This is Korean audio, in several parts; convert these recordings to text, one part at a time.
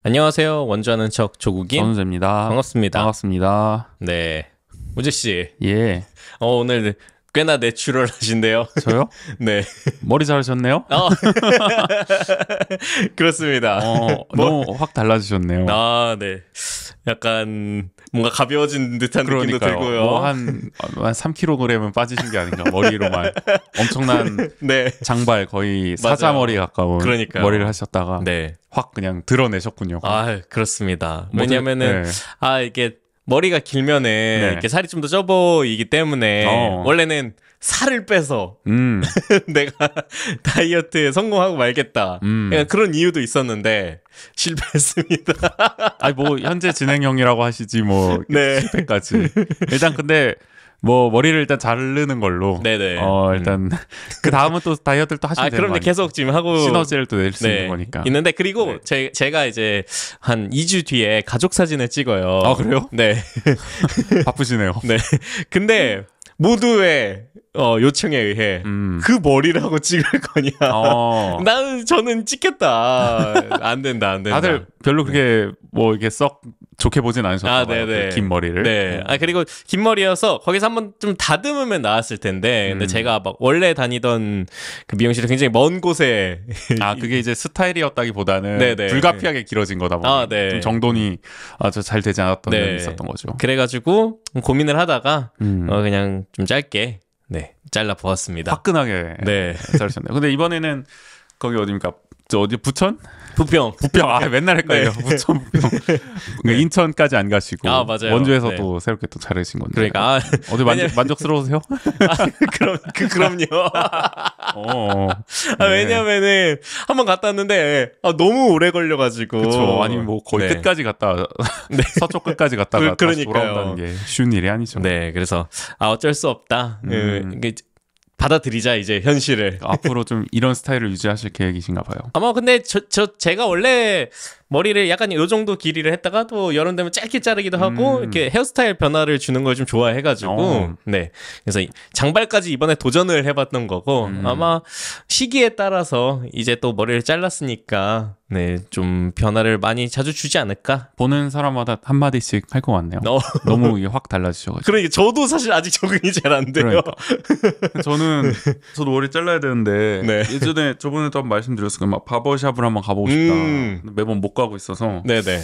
안녕하세요. 원주하는 척 조국인 전우재입니다. 반갑습니다. 반갑습니다. 네, 우재 씨. 예. 오늘 꽤나 내추럴하신데요. 저요? 네. 머리 자르셨네요? 그렇습니다. 너무 확 달라지셨네요. 네. 약간 뭔가 가벼워진 듯한 느낌도 들고요. 한 3kg은 빠지신 게 아닌가. 머리로만 엄청난 네. 장발 거의 사자머리 가까운 그러니까요. 머리를 하셨다가 네. 확 그냥 드러내셨군요. 그렇습니다. 왜냐면은 이게 머리가 길면은 이렇게 살이 좀 더 쪄 보이기 때문에 원래는 살을 빼서 내가 다이어트에 성공하고 말겠다. 그런 이유도 있었는데 실패했습니다. 현재 진행형이라고 하시지 네. 실패까지. 일단 근데 머리를 일단 자르는 걸로. 네네. 일단 그 다음은 또 다이어트를 또 하시면 되는 그럼 계속 지금 하고 시너지를 또 낼 수 있는 거니까. 있는데 그리고 제가 이제 한 2주 뒤에 가족 사진을 찍어요. 아, 그래요? 네. 바쁘시네요. 네. 근데 모두의 요청에 의해 그 머리를 하고 찍을 거냐. 저는 찍겠다. 안 된다. 다들 별로 그렇게 이게 썩 좋게 보진 않으셨나 봐요. 네네. 그 긴 머리를. 네. 그리고 긴 머리여서 거기서 한번 좀 다듬으면 나았을 텐데. 근데 제가 막 원래 다니던 그 미용실이 굉장히 먼 곳에. 그게 이제 스타일이었다기보다는 네네. 불가피하게 길어진 거다 보니 네. 좀 정돈이 아주 잘 되지 않았던 면이 있었던 거죠. 그래가지고 고민을 하다가 그냥 좀 짧게 잘라 보았습니다. 화끈하게 자르셨네요. 근데 이번에는 거기 어디입니까? 어디 부천? 부평. 맨날 헷갈려. 부천, 부평. 인천까지 안 가시고. 맞아요. 원주에서 또 새롭게 또 자르신 건데. 그러니까. 어디 만족스러우세요? 그럼요. 왜냐면은 한번 갔다 왔는데 너무 오래 걸려가지고. 그쵸. 아니 거의 끝까지 갔다 서쪽 끝까지 갔다가 다시 돌아온다는 게 쉬운 일이 아니죠. 네, 그래서 어쩔 수 없다. 받아들이자 이제 현실을. 앞으로 좀 이런 스타일을 유지하실 계획이신가 봐요. 아마 근데 제가 원래 머리를 약간 요 정도 길이를 했다가 또 여름 되면 짧게 자르기도 하고 이렇게 헤어스타일 변화를 주는 걸 좀 좋아해가지고 그래서 장발까지 이번에 도전을 해봤던 거고 아마 시기에 따라서 이제 또 머리를 잘랐으니까 좀 변화를 많이 자주 주지 않을까. 보는 사람마다 한마디씩 할 것 같네요. 너무 이게 확 달라지셔가지고. 그러니까 저도 사실 아직 적응이 잘 안 돼요. 그러니까. 저도 머리 잘라야 되는데 저번에도 한번 말씀드렸을 거예요. 막 바버샵을 한번 가보고 싶다. 매번 못 가고 있어서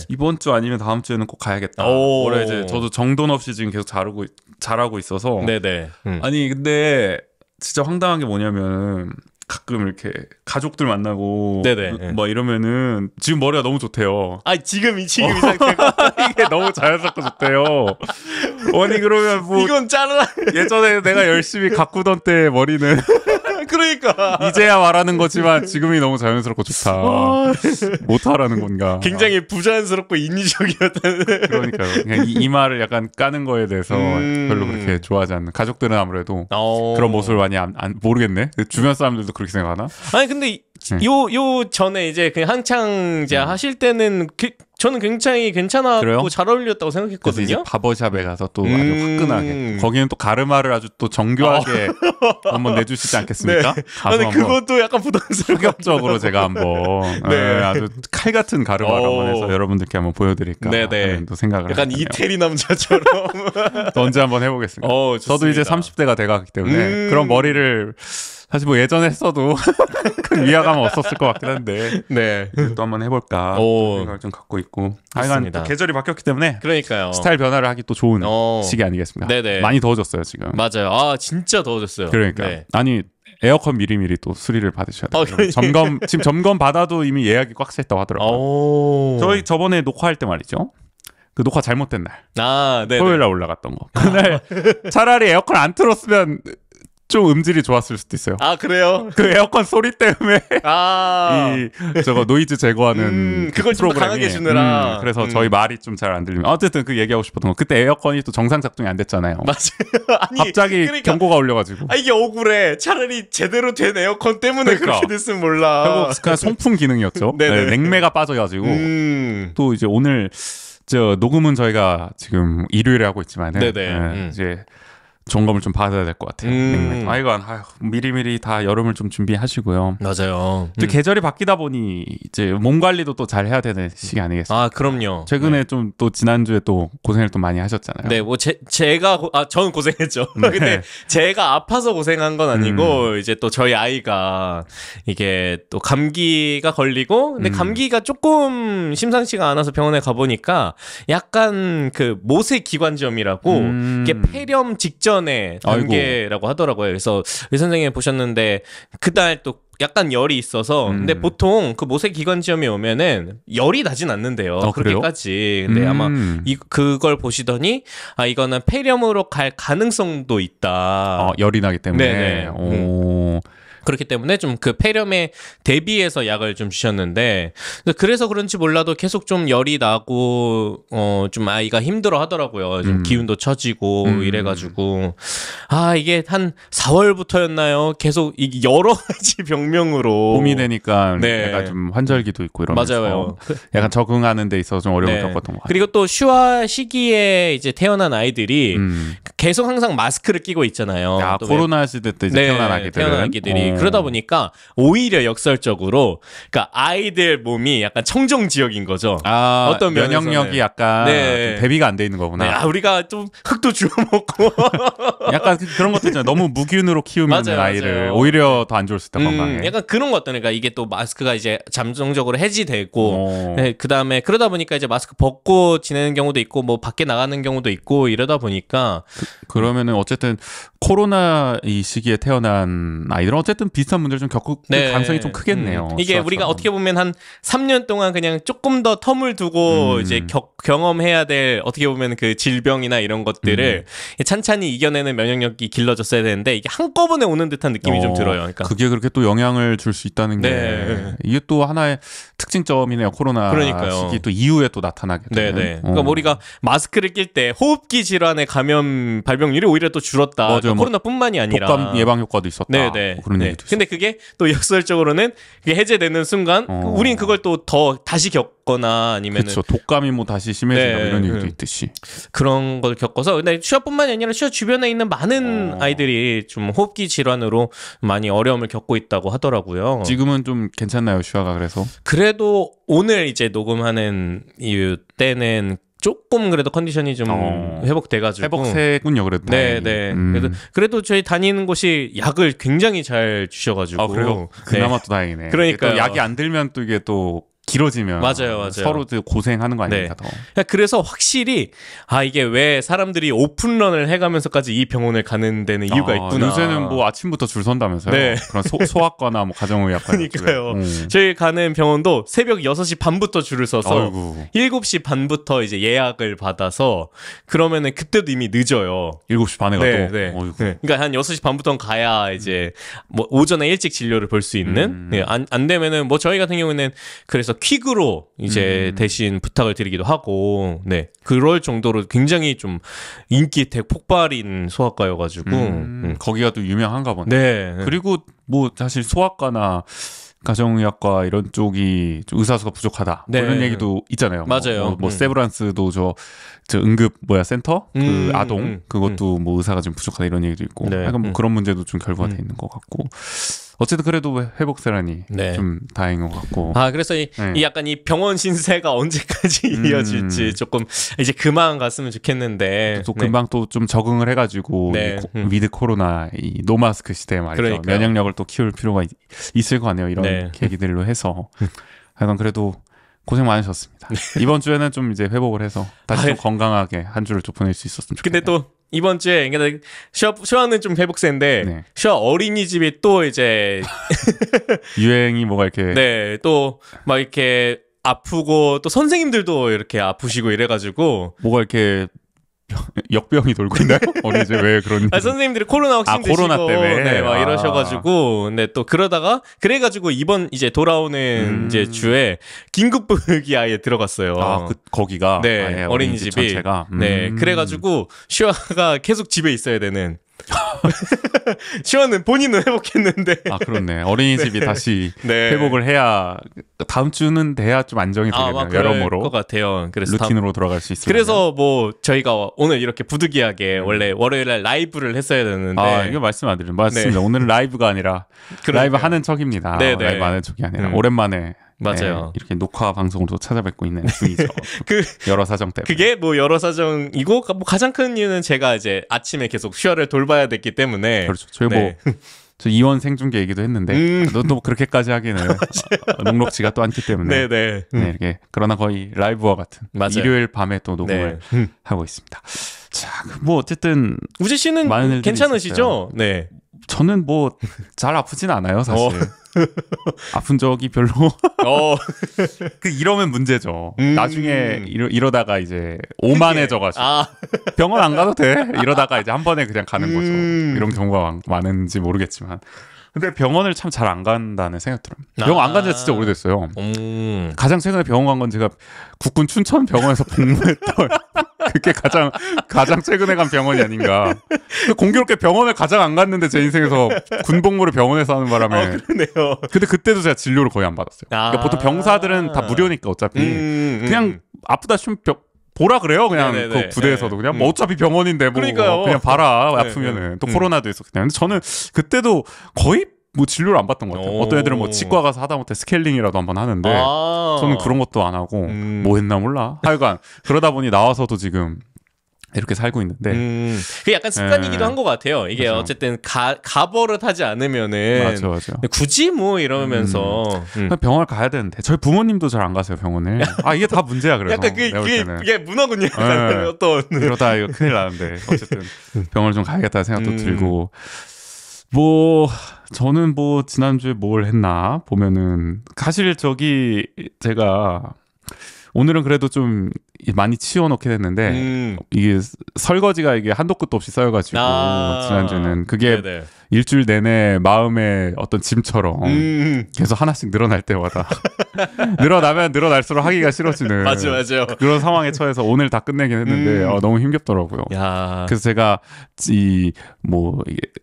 이번 주 아니면 다음 주에는 꼭 가야겠다. 올해 이제 저도 정돈 없이 지금 계속 잘하고 있어서. 아니 근데 진짜 황당한 게 뭐냐면 가끔 이렇게 가족들 만나고 뭐 이러면은 지금 머리가 너무 좋대요. 지금 이 상태가 이게 너무 자연스럽고 좋대요. 아니 그러면 이건 잘라. 예전에 내가 열심히 가꾸던 때 머리는 그러니까 이제야 말하는 거지만 지금이 너무 자연스럽고 좋다. 못하라는 건가. 굉장히 부자연스럽고 인위적이었다는. 그러니까요. 그냥 이마를 약간 까는 거에 대해서 별로 그렇게 좋아하지 않는 가족들은 아무래도 그런 모습을 많이 모르겠네. 주변 사람들도 그렇게 생각하나? 아니 근데 요 전에 이제 그냥 한창 하실 때는 저는 굉장히 괜찮았고 잘 어울렸다고 생각했거든요. 그래서 이제 바버샵에 가서 또 아주 화끈하게 거기는 또 가르마를 아주 또 정교하게 한번 내주시지 않겠습니까? 근데 그것도 약간 부담스럽게 적으로 제가 한번 아주 칼 같은 가르마를 한번 해서 여러분들께 한번 보여드릴까 하는 또 생각을 약간 이태리 남자처럼 또 언제 한번 해보겠습니다. 저도 이제 30대가 돼가기 때문에 그런 머리를 사실 예전에 했어도 큰 위화감은 없었을 것 같긴 한데 또 한번 해볼까 생각을 좀 갖고 있고 하여간 계절이 바뀌었기 때문에 그러니까요. 스타일 변화를 하기 또 좋은 시기 아니겠습니까? 많이 더워졌어요 지금. 맞아요. 진짜 더워졌어요. 그러니까 아니 에어컨 미리미리 또 수리를 받으셔야 돼요. 지금 점검 받아도 이미 예약이 꽉 차 있다고 하더라고요. 저희 저번에 녹화할 때 말이죠. 그 녹화 잘못된 날 토요일 날 올라갔던 거. 그날 차라리 에어컨 안 틀었으면 좀 음질이 좋았을 수도 있어요. 그래요? 그 에어컨 소리 때문에 저거 노이즈 제거하는 그걸 좀 강하게 주느라 그래서 저희 말이 좀 잘 안 들리면 어쨌든 그 얘기하고 싶었던 거 그때 에어컨이 또 정상 작동이 안 됐잖아요. 맞아요. 갑자기 경고가 울려가지고 이게 억울해. 차라리 제대로 된 에어컨 때문에 그렇게 됐으면 몰라. 결국 그냥 송풍 기능이었죠. 냉매가 빠져가지고 또 이제 오늘 녹음은 저희가 지금 일요일에 하고 있지만은 이제 점검을 좀 받아야 될 것 같아요. 이건 미리미리 다 여름을 좀 준비하시고요. 맞아요. 또 계절이 바뀌다 보니 이제 몸 관리도 또 잘 해야 되는 시기 아니겠습니까? 아, 그럼요. 최근에 좀 또 지난주에 또 고생을 또 많이 하셨잖아요. 네, 뭐 제가 저는 고생했죠. 근데 제가 아파서 고생한 건 아니고 이제 또 저희 아이가 이게 또 감기가 걸리고 근데 감기가 조금 심상치가 않아서 병원에 가보니까 약간 그 모세기관지염이라고 이게 폐렴 직전의 단계라고 하더라고요. 그래서 의사 선생님 보셨는데 그날 또 약간 열이 있어서 근데 보통 그 모세기관지염이 오면은 열이 나진 않는데요. 그렇게까지. 근데 아마 그걸 보시더니 이거는 폐렴으로 갈 가능성도 있다. 열이 나기 때문에. 네네. 그렇기 때문에 좀 그 폐렴에 대비해서 약을 좀 주셨는데 그래서 그런지 몰라도 계속 좀 열이 나고 좀 아이가 힘들어 하더라고요. 좀 기운도 처지고 이래가지고 이게 한 4월부터였나요? 계속 이 여러 가지 병명으로 봄이 되니까 약간 좀 환절기도 있고 이러면서 맞아요. 약간 적응하는 데 있어서 좀 어려움을 겪었던 것 같아요. 그리고 또 휴화 시기에 이제 태어난 아이들이 계속 항상 마스크를 끼고 있잖아요. 코로나 시대 때 이제 태어난 아기들이 그러다 보니까 오히려 역설적으로 그러니까 아이들 몸이 약간 청정 지역인 거죠. 어떤 면역력이 약간 대비가 안 돼 있는 거구나. 우리가 좀 흙도 주워 먹고 약간 그런 것도 있잖아요. 너무 무균으로 키우면 아이를 오히려 더 안 좋을 수 있다 건강에. 약간 그런 것 같다니까 이게 또 마스크가 이제 잠정적으로 해지되고 그다음에 그러다 보니까 이제 마스크 벗고 지내는 경우도 있고 뭐 밖에 나가는 경우도 있고 이러다 보니까 그러면은 어쨌든 코로나 이 시기에 태어난 아이들은 어쨌든 비슷한 문제를 좀 겪을 가능성이 좀 크겠네요. 이게 우리가 어떻게 보면 한 3년 동안 그냥 조금 더 텀을 두고 이제 경험해야 될 어떻게 보면 그 질병이나 이런 것들을 찬찬히 이겨내는 면역력이 길러졌어야 되는데 이게 한꺼번에 오는 듯한 느낌이 좀 들어요. 그러니까 그게 그렇게 또 영향을 줄 수 있다는 게 이게 또 하나의 특징점이네요. 코로나 시기 또 이후에 또 나타나게 되는. 그러니까 우리가 마스크를 낄 때 호흡기 질환의 감염 발병률이 오히려 또 줄었다. 맞아요. 코로나뿐만이 아니라 독감 예방 효과도 있었다. 그런 얘기도 근데 그게 또 역설적으로는 그게 해제되는 순간 우린 그걸 또 더 다시 겪거나 아니면은 그렇죠. 독감이 뭐 다시 심해진다 이런 얘기도 있듯이 그런 걸 겪어서 근데 슈아뿐만이 아니라 슈아 주변에 있는 많은 아이들이 좀 호흡기 질환으로 많이 어려움을 겪고 있다고 하더라고요. 지금은 좀 괜찮나요, 슈아가? 그래도 오늘 이제 녹음하는 이 때는 조금 그래도 컨디션이 좀 회복돼가지고 회복세군요. 그래도 그래도 저희 다니는 곳이 약을 굉장히 잘 주셔가지고 그래요? 그나마 또 다행이네. 그러니까 약이 안 들면 또 이게 또 길어지면 맞아요. 서로 고생하는 거 아닙니까? 더. 그래서 확실히 이게 왜 사람들이 오픈런을 해가면서까지 이 병원을 가는 데는 이유가 있구나. 요새는 뭐 아침부터 줄 선다면서요. 그런 소아과나 뭐 가정의학과. 그러니까요. 저희 가는 병원도 새벽 6시 반부터 줄을 서서 7시 반부터 이제 예약을 받아서 그러면은 그때도 이미 늦어요. 7시 반에 가도. 그러니까 한 6시 반부터 가야 이제 뭐 오전에 일찍 진료를 볼 수 있는. 안 되면은 뭐 저희 같은 경우는 그래서 퀵으로 이제 대신 부탁을 드리기도 하고, 그럴 정도로 굉장히 좀 인기 대폭발인 소아과여가지고 거기가 또 유명한가 보네. 그리고 뭐 사실 소아과나 가정의학과 이런 쪽이 좀 의사 수가 부족하다 이런 얘기도 있잖아요. 맞아요. 뭐 세브란스도 저 응급 센터 그 아동 그것도 뭐 의사가 좀 부족하다 이런 얘기도 있고 약간 뭐 그런 문제도 좀 결부가 돼 있는 것 같고. 어쨌든 그래도 회복세라니 좀 다행인 것 같고. 그래서 이 약간 이 병원 신세가 언제까지 이어질지 조금 이제 그만 갔으면 좋겠는데. 또 금방 또 좀 적응을 해가지고 위드 코로나 이 노마스크 시대에 말이죠. 그러니까요. 면역력을 또 키울 필요가 있을 것 같네요. 이런 계기들로 해서. 하여간 그래도 고생 많으셨습니다. 이번 주에는 좀 이제 회복을 해서 다시 좀 건강하게 한 주를 좀 보낼 수 있었으면 좋겠네요. 근데 또 이번 주에 슈아는 좀 회복세인데 슈아 어린이집이 또 이제 유행이 뭐가 이렇게 또 막 이렇게 아프고 또 선생님들도 이렇게 아프시고 이래가지고 뭐가 이렇게 역병이 돌고 있나요? 어린이집 왜 그런? 선생님들이 코로나 확진 되시고 코로나 때문에 막 이러셔가지고 근데 또 그러다가 그래가지고 이번 이제 돌아오는 이제 주에 긴급부기 아예 들어갔어요. 거기가 어린이집이 전체가 그래가지고 슈아가 계속 집에 있어야 되는. 시원은 본인은 회복했는데. 아 그렇네. 어린이집이 네. 다시 네. 회복을 해야 다음 주는 돼야 좀 안정이 되겠네요. 여러모로 것 같아요. 그래서 루틴으로 돌아갈 수 있어요. 그래서 뭐 저희가 오늘 이렇게 부득이하게 원래 월요일날 라이브를 했어야 되는데 이거 말씀 안 드리면 맞습니다. 네. 오늘은 라이브가 아니라 라이브 하는 척입니다. 네네. 라이브 하는 척이 아니라 오랜만에 맞아요. 네, 이렇게 녹화 방송으로 찾아뵙고 있는 중이죠. 여러 사정 때문에. 그게 뭐 여러 사정이고 뭐 가장 큰 이유는 제가 이제 아침에 계속 슈아를 돌봐야 됐기 때문에. 그렇죠. 저희 네. 저 이원 생중계 얘기도 했는데 또 그렇게까지 하기는 녹록지가 또 않기 때문에 네, 이렇게 그러나 거의 라이브와 같은 맞아요. 일요일 밤에 또 녹음을 하고 있습니다. 자, 뭐 어쨌든 우재 씨는 괜찮으시죠? 있었어요. 네. 저는 뭐 잘 아프진 않아요, 사실. 아픈 적이 별로. 이러면 문제죠. 나중에 이러다가 이제 오만해져가지고 병원 안 가도 돼. 이러다가 이제 한 번에 그냥 가는 거죠. 이런 경우가 많은지 모르겠지만. 근데 병원을 참 잘 안 간다는 생각 들어요. 병원 안 간 지가 진짜 오래됐어요. 가장 최근에 병원 간 건 제가 국군 춘천 병원에서 복무했던 그게 가장 최근에 간 병원이 아닌가. 공교롭게 병원을 가장 안 갔는데 제 인생에서 군 복무를 병원에서 하는 바람에. 그러네요. 근데 그때도 제가 진료를 거의 안 받았어요. 그러니까 보통 병사들은 다 무료니까 어차피 그냥 아프다 싶으면 보라 그래요. 그냥 그 부대에서도 그냥 뭐 어차피 병원인데 뭐 그냥 봐라 아프면은 또 코로나도 있었기 때문에. 근데 저는 그때도 거의 뭐 진료를 안 받던 것 같아요. 어떤 애들은 뭐 치과 가서 하다못해 스케일링이라도 한번 하는데 저는 그런 것도 안 하고 뭐 했나 몰라. 하여간 그러다 보니 나와서도 지금 이렇게 살고 있는데 그게 약간 습관이기도 한 것 같아요. 이게 맞아. 어쨌든 가버릇하지 않으면은 맞아. 굳이 뭐 이러면서 병원을 가야 되는데 저희 부모님도 잘 안 가세요 병원을. 이게 다 문제야. 그래서 약간 그게 문화군요. 어떤 이러다 이거 큰일 나는데 어쨌든 병원을 좀 가야겠다는 생각도 들고 뭐 저는 뭐 지난주에 뭘 했나 보면은 사실 제가 오늘은 그래도 좀 많이 치워놓게 됐는데 이게 설거지가 이게 한도 끝도 없이 쌓여가지고 지난주는 그게 네네. 일주일 내내 마음의 어떤 짐처럼 계속 하나씩 늘어날 때마다 늘어나면 늘어날수록 하기가 싫어지는 맞아요. 그런 상황에 처해서 오늘 다 끝내긴 했는데 너무 힘겹더라고요. 그래서 제가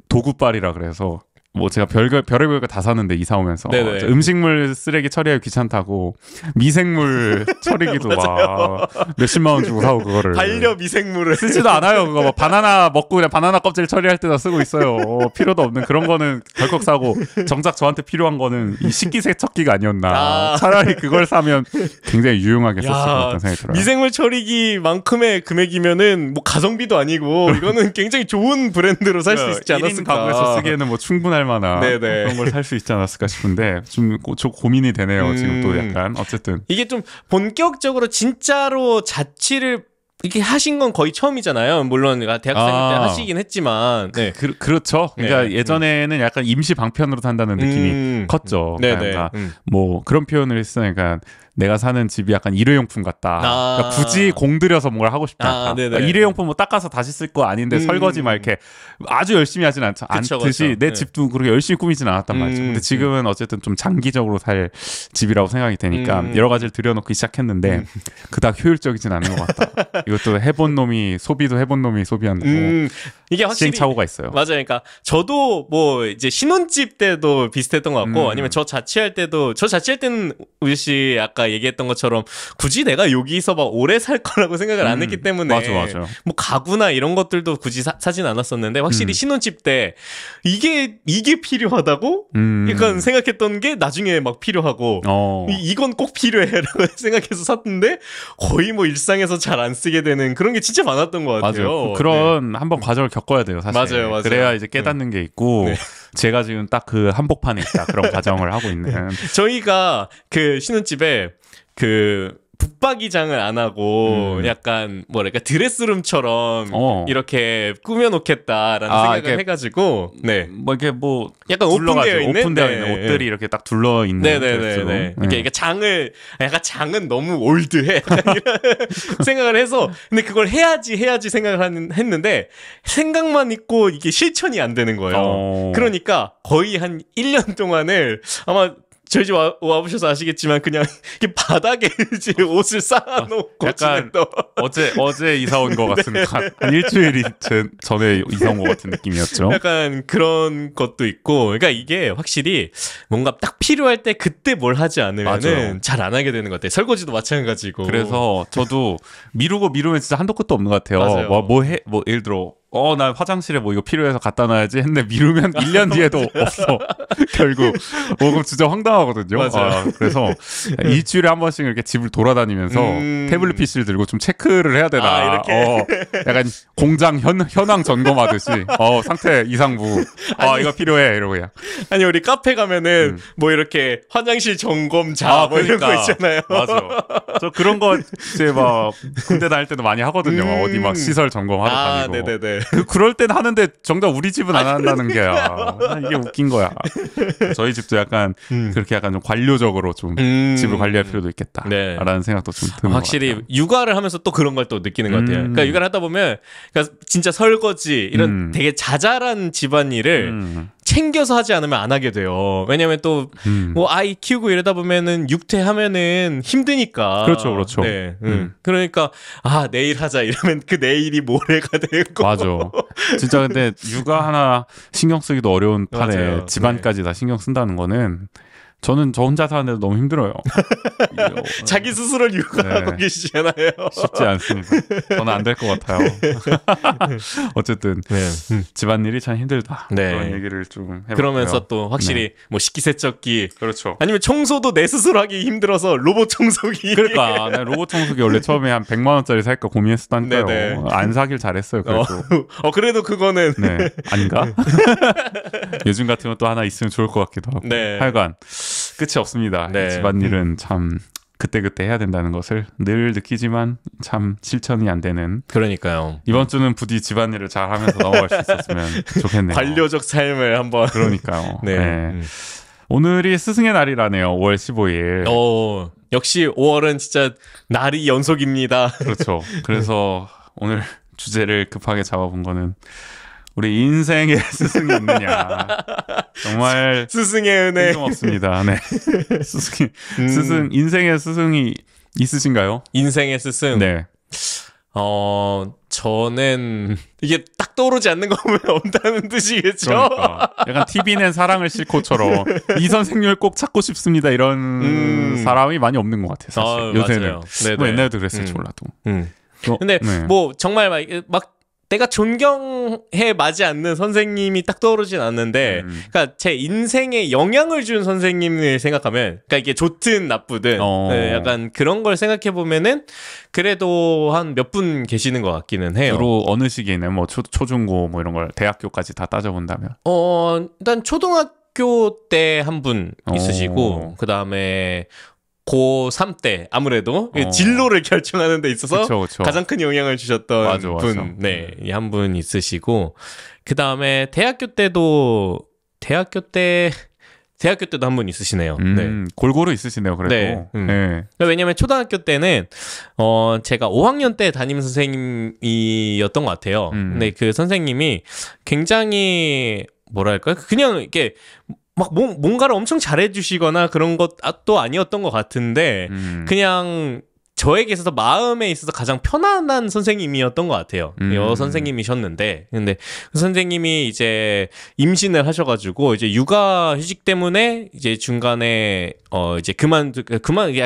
도구빨이라 그래서 뭐 제가 별의별 거 다 사는데 이사 오면서 음식물 쓰레기 처리하기 귀찮다고 미생물 처리기도 막 몇십만 원 주고 사고 그거를 반려 미생물을 쓰지도 않아요. 그거 뭐 바나나 먹고 그냥 바나나 껍질 처리할 때다 쓰고 있어요. 필요도 없는 그런 거는 덜컥 사고 정작 저한테 필요한 거는 이 식기세척기가 아니었나. 차라리 그걸 사면 굉장히 유용하게 썼을 것 같다는 생각이 들어요. 미생물 처리기만큼의 금액이면은 뭐 가성비도 아니고 이거는 굉장히 좋은 브랜드로 살 수 있지 않았을까. 1인 가구에서 쓰기에는 뭐 충분할 만한 그런 걸 살 수 있지 않았을까 싶은데 좀 고민이 되네요. 지금 또 약간 어쨌든 이게 좀 본격적으로 진짜로 자취를 이렇게 하신 건 거의 처음이잖아요. 물론 대학생 때 하시긴 했지만 그렇죠. 그러니까 예전에는 약간 임시 방편으로 산다는 느낌이 컸죠. 그러니까 뭐 그런 표현을 했어요. 그러니까 내가 사는 집이 약간 일회용품 같다. 그러니까 굳이 공들여서 뭘 하고 싶지 않다. 그러니까 일회용품 뭐 닦아서 다시 쓸 거 아닌데 설거지 막 이렇게 아주 열심히 하진 않듯이 내 집도 그렇게 열심히 꾸미진 않았단 말이죠. 근데 지금은 어쨌든 좀 장기적으로 살 집이라고 생각이 되니까 여러 가지를 들여놓기 시작했는데 그닥 효율적이진 않은 것 같다. 이것도 해본 놈이 소비한다고 이게 확실히 시행착오가 있어요. 맞아요. 그러니까 저도 뭐 이제 신혼집 때도 비슷했던 것 같고 아니면 저 자취할 때는 우지 씨 아까 얘기했던 것처럼 굳이 내가 여기서 막 오래 살 거라고 생각을 안 했기 때문에 맞아. 뭐 가구나 이런 것들도 굳이 사진 않았었는데 확실히 신혼집 때 이게 필요하다고 약간 생각했던 게 나중에 막 필요하고 이건 꼭 필요해라고 생각해서 샀는데 거의 뭐 일상에서 잘 안 쓰게 되는 그런 게 진짜 많았던 것 같아요. 맞아요. 그런 한번 과정을 겪어야 돼요. 사실. 맞아요. 그래야 이제 깨닫는 게 있고 제가 지금 딱 그 한복판에 있다 그런 과정을 하고 있는. 저희가 그 신혼집에 붙박이장을 안 하고 약간 뭐랄까 드레스룸처럼 이렇게 꾸며놓겠다라는 생각을 해가지고 뭐 이렇게 뭐 약간 오픈되어 있는 옷들이 이렇게 딱 둘러 있는 그러니까 장은 너무 올드해 이런 생각을 해서 근데 그걸 해야지 생각을 했는데 생각만 있고 이게 실천이 안 되는 거예요. 그러니까 거의 한 1년 동안을 아마 저희 집 와보셔서 아시겠지만 그냥 이렇게 바닥에 이제 옷을 쌓아놓고 약간 어제 이사 온 것 같은 한 일주일이 전에 이사 온 것 같은 느낌이었죠. 약간 그런 것도 있고, 그러니까 이게 확실히 뭔가 딱 필요할 때 그때 뭘 하지 않으면은 잘 안 하게 되는 것 같아요. 설거지도 마찬가지고. 그래서 저도 미루면 진짜 한도 끝도 없는 것 같아요. 뭐 예를 들어 나 화장실에 뭐 이거 필요해서 갖다 놔야지 했는데 미루면 1년 뒤에도 없어. 결국. 그럼 진짜 황당하거든요. 그래서 일주일에 한 번씩 이렇게 집을 돌아다니면서 태블릿 PC를 들고 좀 체크를 해야 되나. 이렇게. 약간 공장 현황 점검하듯이. 상태 이상부. 이거 필요해. 이러고 그냥. 아니, 우리 카페 가면은 뭐 이렇게 화장실 점검자 뭐 이런 거 있잖아요. 맞아. 저 그런 거 이제 막 군대 다닐 때도 많이 하거든요. 어디 막 시설 점검하러 다니고. 네네네. 그럴 땐 하는데 정작 우리 집은 안 한다는 게야. 이게 웃긴 거야. 저희 집도 약간 그렇게 약간 좀 관료적으로 좀 집을 관리할 필요도 있겠다. 라는 생각도 좀 드는 확실히 육아를 하면서 또 그런 걸 또 느끼는 것 같아요. 그러니까 육아를 하다 보면 그러니까 진짜 설거지 이런 되게 자잘한 집안일을 챙겨서 하지 않으면 안 하게 돼요. 왜냐면 또 뭐 아이 키우고 이러다 보면은 육퇴하면은 힘드니까. 그렇죠. 네. 그러니까 내일 하자 이러면 그 내일이 모레가 되고. 맞아. 진짜 근데 육아 하나 신경 쓰기도 어려운 판에 집안까지 다 신경 쓴다는 거는 저는 저 혼자 사는데도 너무 힘들어요. 자기 스스로 육아하고 계시잖아요. 쉽지 않습니다. 저는 안 될 것 같아요. 어쨌든 집안일이 참 힘들다. 그런 얘기를 좀 해볼게요. 그러면서 또 확실히 뭐 식기세척기, 그렇죠. 아니면 청소도 내 스스로 하기 힘들어서 로봇 청소기. 그러니까 로봇 청소기 원래 처음에 한 100만 원짜리 살까 고민했었다니까요. 안 사길 잘했어요. 그래도. 그래도 그거는 아닌가? 요즘 같으면 또 하나 있으면 좋을 것 같기도 하고. 하여간 끝이 없습니다. 집안일은 참 그때그때 해야 된다는 것을 늘 느끼지만 참 실천이 안 되는. 그러니까요. 이번 주는 부디 집안일을 잘 하면서 넘어갈 수 있었으면 좋겠네요. 관료적 삶을 한번. 그러니까요. 오늘이 스승의 날이라네요. 5월 15일. 역시 5월은 진짜 날이 연속입니다. 그렇죠. 그래서 오늘 주제를 급하게 잡아본 거는 우리 인생의 스승이 있느냐. 정말 스승의 은혜. 뜬금없습니다. 스승, 인생의 스승이 있으신가요? 인생의 스승? 네. 저는 이게 딱 떠오르지 않는 거 보면 없다는 뜻이겠죠? 그러니까. 약간 TV 낸 사랑을 싣고처럼 이 선생님을 꼭 찾고 싶습니다. 이런 사람이 많이 없는 것 같아요. 사실. 요새는. 뭐 옛날에도 그랬을지 몰라도. 근데 뭐 정말 막 내가 존경해 마지 않는 선생님이 딱 떠오르진 않는데, 그러니까 제 인생에 영향을 준 선생님을 생각하면, 그러니까 이게 좋든 나쁘든, 약간 그런 걸 생각해 보면은 그래도 한 몇 분 계시는 것 같기는 해요. 주로 어느 시기에는 뭐 초중고 뭐 이런 걸 대학교까지 다 따져본다면? 일단 초등학교 때 한 분 있으시고, 그 다음에 고3 때 아무래도 진로를 결정하는 데 있어서 그쵸. 가장 큰 영향을 주셨던 분, 한 분 있으시고, 그 다음에 대학교 때도 한 분 있으시네요. 골고루 있으시네요, 그래도. 왜냐면 초등학교 때는 제가 5학년 때 담임 선생님이었던 것 같아요. 근데 그 선생님이 굉장히 뭐랄까, 그냥 이렇게 막 뭔가를 엄청 잘해주시거나 그런 것도 아니었던 것 같은데 그냥 저에게 있어서 마음에 있어서 가장 편안한 선생님이었던 것 같아요. 여선생님이셨는데 근데 그 선생님이 이제 임신을 하셔가지고 이제 육아 휴직 때문에 이제 중간에 이제 그만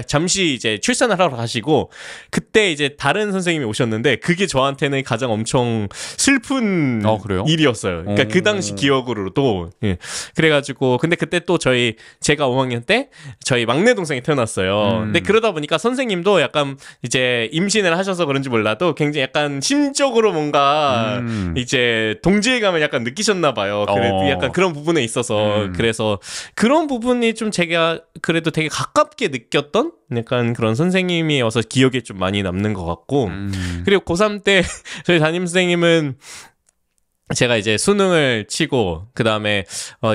잠시 이제 출산을 하러 가시고 그때 이제 다른 선생님이 오셨는데 그게 저한테는 가장 엄청 슬픈 일이었어요. 그러니까 그 당시 기억으로도 그래가지고 근데 그때 또 제가 5학년 때 저희 막내 동생이 태어났어요. 근데 그러다 보니까 선생님도 약간 이제 임신을 하셔서 그런지 몰라도 굉장히 약간 심적으로 뭔가 이제 동질감을 약간 느끼셨나 봐요. 그래도 약간 그런 부분에 있어서 그래서 그런 부분이 좀 제가 그래도 되게 가깝게 느꼈던 약간 그런 선생님이어서 기억에 좀 많이 남는 것 같고 그리고 고3 때 저희 담임 선생님은 제가 이제 수능을 치고 그 다음에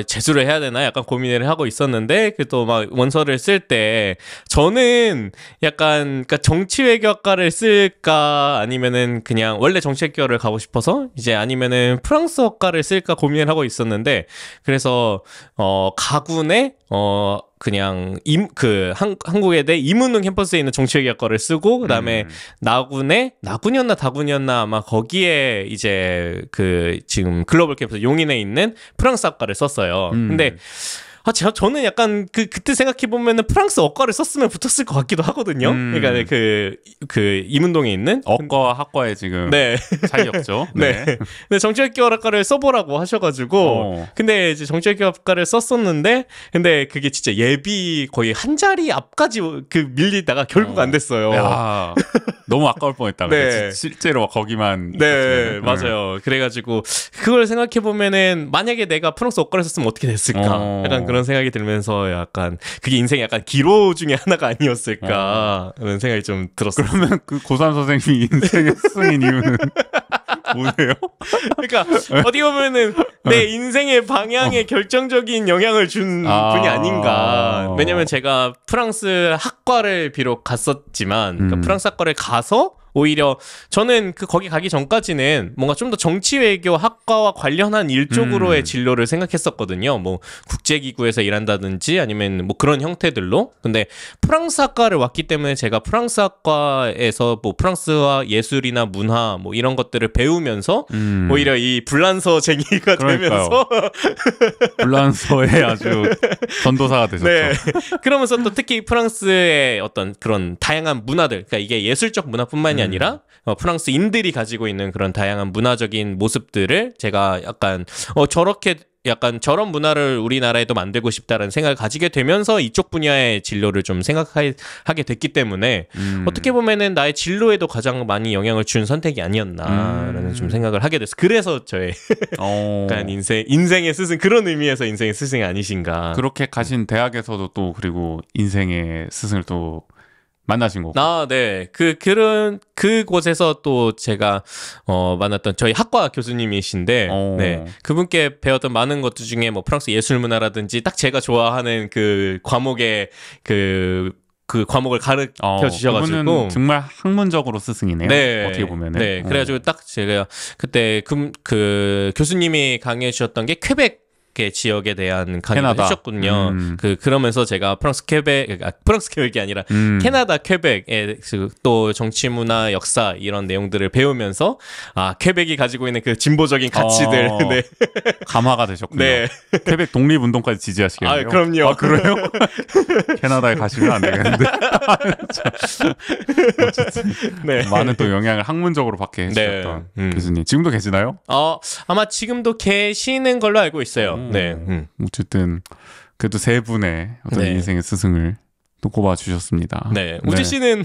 재수를 해야 되나 약간 고민을 하고 있었는데 그 또 막 원서를 쓸 때 저는 약간 그러니까 정치외교학과를 쓸까 아니면은 그냥 원래 정치외교를 가고 싶어서 이제 아니면은 프랑스어과를 쓸까 고민을 하고 있었는데 그래서 가군에 그냥 한국외대 이문동 캠퍼스에 있는 정치외교학과를 쓰고 그다음에 나군이었나 다군이었나 아마 거기에 이제 지금 글로벌 캠퍼스 용인에 있는 프랑스학과를 썼어요. 근데 저는 약간 그때 생각해보면은 프랑스 어과를 썼으면 붙었을 것 같기도 하거든요. 그러니까 이문동에 있는 어과와 학과에 지금 차이였죠. 네. 근데 정치외교학과를 써보라고 하셔가지고 근데 이제 정치외교학과를 썼었는데 근데 그게 진짜 예비 거의 한 자리 앞까지 밀리다가 결국 안 됐어요. 야, 너무 아까울 뻔했다. 네. 실제로 거기만. 네, 맞아요. 그래가지고 그걸 생각해보면은 만약에 내가 프랑스 어과를 썼으면 어떻게 됐을까? 약간 그런 생각이 들면서 약간 그게 인생의 약간 기로 중에 하나가 아니었을까 그런 생각이 좀 들었어요. 그러면 고3 선생님이 인생의 스승인 이유는 뭐예요? 그러니까 어디 보면은 내 인생의 방향에 결정적인 영향을 준 분이 아닌가. 왜냐면 제가 프랑스 학과를 비록 갔었지만 그러니까 프랑스 학과를 가서 오히려 저는 거기 가기 전까지는 뭔가 좀 더 정치외교 학과와 관련한 일 쪽으로의 진로를 생각했었거든요. 뭐 국제기구에서 일한다든지 아니면 뭐 그런 형태들로. 근데 프랑스 학과를 왔기 때문에 제가 프랑스 학과에서 뭐 프랑스와 예술이나 문화 뭐 이런 것들을 배우면서 오히려 이 불란서쟁이가 되면서 불란서의 아주 전도사가 되셨죠. 네. 그러면서 또 특히 프랑스의 어떤 그런 다양한 문화들, 그러니까 이게 예술적 문화뿐만이 아니라 프랑스인들이 가지고 있는 그런 다양한 문화적인 모습들을 제가 약간 저렇게 약간 저런 문화를 우리나라에도 만들고 싶다라는 생각을 가지게 되면서 이쪽 분야의 진로를 좀 생각하게 됐기 때문에 어떻게 보면은 나의 진로에도 가장 많이 영향을 준 선택이 아니었나라는 좀 생각을 하게 됐어요. 그래서 저의 약간 인생의 스승 그런 의미에서 인생의 스승이 아니신가. 그렇게 가신 대학에서도 또 그리고 인생의 스승을 또 만나신 거고. 네. 그곳에서 또 제가 만났던 저희 학과 교수님이신데, 네. 그분께 배웠던 많은 것들 중에 뭐 프랑스 예술 문화라든지 딱 제가 좋아하는 그 과목의 그 과목을 가르쳐 주셔가지고 그분은 정말 학문적으로 스승이네요. 네. 어떻게 보면은. 네. 그래가지고 딱 제가 그때 그 교수님이 강의해 주셨던 게 퀘벡 지역에 대한 강의를 해주셨군요. 그러면서 제가 프랑스 퀘벡이 아니라 캐나다 퀘벡의 또 정치 문화 역사 이런 내용들을 배우면서 퀘벡이 가지고 있는 그 진보적인 가치들 네. 감화가 되셨군요. 네. 퀘벡 독립운동까지 지지하시겠네요. 그럼요. 그래요? 캐나다에 가시면 안 되겠는데. 어쨌든 네. 많은 또 영향을 학문적으로 받게 해주셨던 교수님. 지금도 계시나요? 아마 지금도 계시는 걸로 알고 있어요. 네. 어쨌든 그래도 세 분의 어떤 인생의 스승을 또 꼽아 주셨습니다. 네. 우지 씨는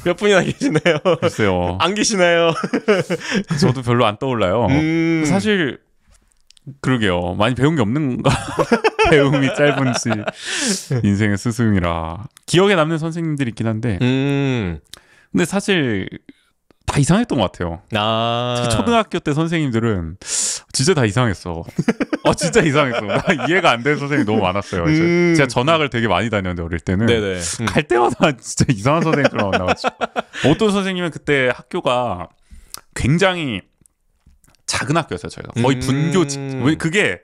몇 분이나 계시나요? 글쎄요. 안 계시나요? 저도 별로 안 떠올라요. 사실 그러게요. 많이 배운 게 없는가? 배움이 짧은지 인생의 스승이라 기억에 남는 선생님들이 있긴 한데 근데 사실 다 이상했던 것 같아요. 특히 초등학교 때 선생님들은 진짜 다 이상했어. 진짜 이상했어. 나 이해가 안 되는 선생님이 너무 많았어요. 이제 제가 전학을 되게 많이 다녔는데 어릴 때는 갈 때마다 진짜 이상한 선생님들만 만나가지고 어떤 선생님은 그때 학교가 굉장히 작은 학교였어요. 저희가 거의 분교직. 그게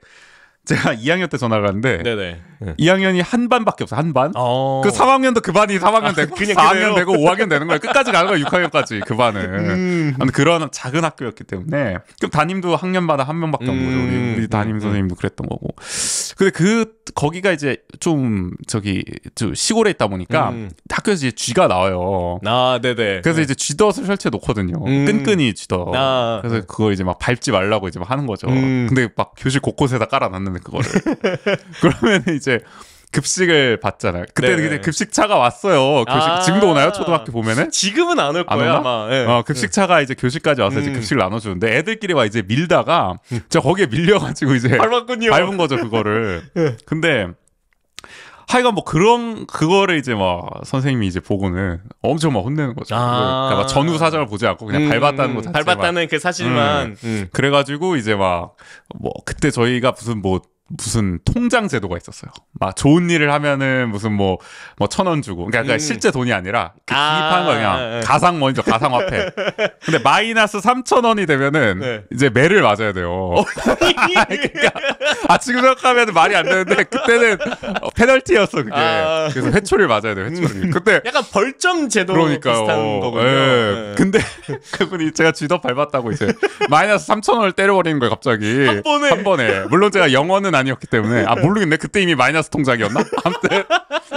제가 2학년 때 전학을 갔는데 2학년이 한 반밖에 없어요. 한 반. 그 3학년도 그 반이 3학년 되고 4학년 되고 5학년 되는 거예요. 끝까지 가는 거예요. 6학년까지 그 반은. 그런 작은 학교였기 때문에 그럼 담임도 학년마다 한 명밖에 없는 거죠. 우리 담임 선생님도 그랬던 거고. 근데 거기가 이제 좀 시골에 있다 보니까 학교에서 이제 쥐가 나와요. 네네. 그래서 이제 쥐덫을 설치해 놓거든요. 끈끈이 쥐덫. 그래서 그걸 이제 막 밟지 말라고 이제 막 하는 거죠. 근데 막 교실 곳곳에다 깔아놨는데 그거를. 그러면 이제 급식을 받잖아요. 그때 급식차가 왔어요. 지금도 오나요? 초등학교 보면은? 지금은 안 올 거예요, 아마. 네. 급식차가 이제 교실까지 와서 이제 급식을 나눠주는데 애들끼리 막 이제 밀다가 저 거기에 밀려가지고 이제 밟은 거죠, 그거를. 근데 하여간 뭐 그거를 이제 막 선생님이 이제 보고는 엄청 막 혼내는 거죠. 그러니까 막 전후 사정을 보지 않고 그냥 밟았다는 거 자체. 밟았다는 그 사실만. 그래가지고 이제 막 뭐 그때 저희가 무슨 뭐 무슨 통장 제도가 있었어요. 막 좋은 일을 하면은 무슨 뭐 1,000원 주고. 그러니까 실제 돈이 아니라 기입하는 거 그냥 가상머니죠. 가상화폐. 근데 마이너스 3,000원이 되면은 네. 이제 매를 맞아야 돼요. 그러니까 지금 생각하면 말이 안 되는데 그때는 페널티였어 그게. 그래서 회초리를 맞아야 돼요. 회초리. 그때 약간 벌점 제도 비슷한 거군요. 네. 근데 그분이 제가 쥐덕 밟았다고 이제 마이너스 3,000원을 때려버리는 거예요. 갑자기 한 번에. 물론 제가 영어는 아니었기 때문에 모르겠네. 그때 이미 마이너스 통장이었나? 아무튼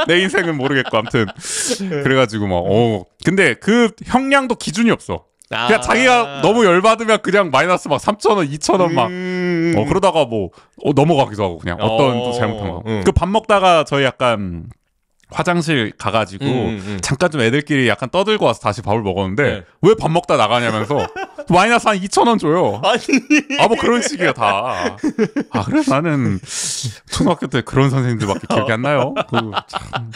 내 인생은 모르겠고 아무튼 그래가지고 근데 그 형량도 기준이 없어. 그냥 자기가 너무 열받으면 그냥 마이너스 막 3,000원, 2,000원 막 그러다가 넘어가기도 하고 그냥 어떤 또 잘못한 거. 그 밥 먹다가 저희 약간 화장실 가가지고 잠깐 좀 애들끼리 약간 떠들고 와서 다시 밥을 먹었는데 네. 왜 밥 먹다 나가냐면서 마이너스 한 2,000원 줘요. 아니 뭐 그런 식이야 다. 그래서 나는 초등학교 때 그런 선생님들밖에 기억이 안 나요.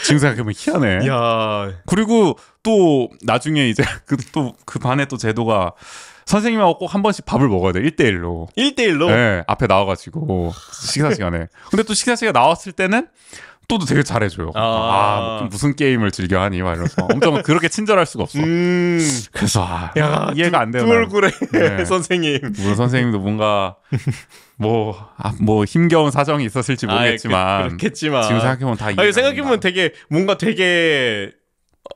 지금 생각해보면 희한해. 야. 그리고 또 나중에 이제 그 반에 또 제도가 선생님하고 꼭 한 번씩 밥을 먹어야 돼. 1대1로. 1대1로? 네. 앞에 나와가지고 식사 시간에. 근데 또 식사 시간 나왔을 때는 또 되게 잘해줘요. 무슨 게임을 즐겨 하니? 막 이러면서. 엄청 그렇게 친절할 수가 없어. 그래서, 이해가 안 돼요. 뚜얼구레 네. 선생님. 물론 선생님도 뭔가, 힘겨운 사정이 있었을지 모르겠지만. 그렇겠지만. 지금 생각해보면 다 이해가 생각해보면 되게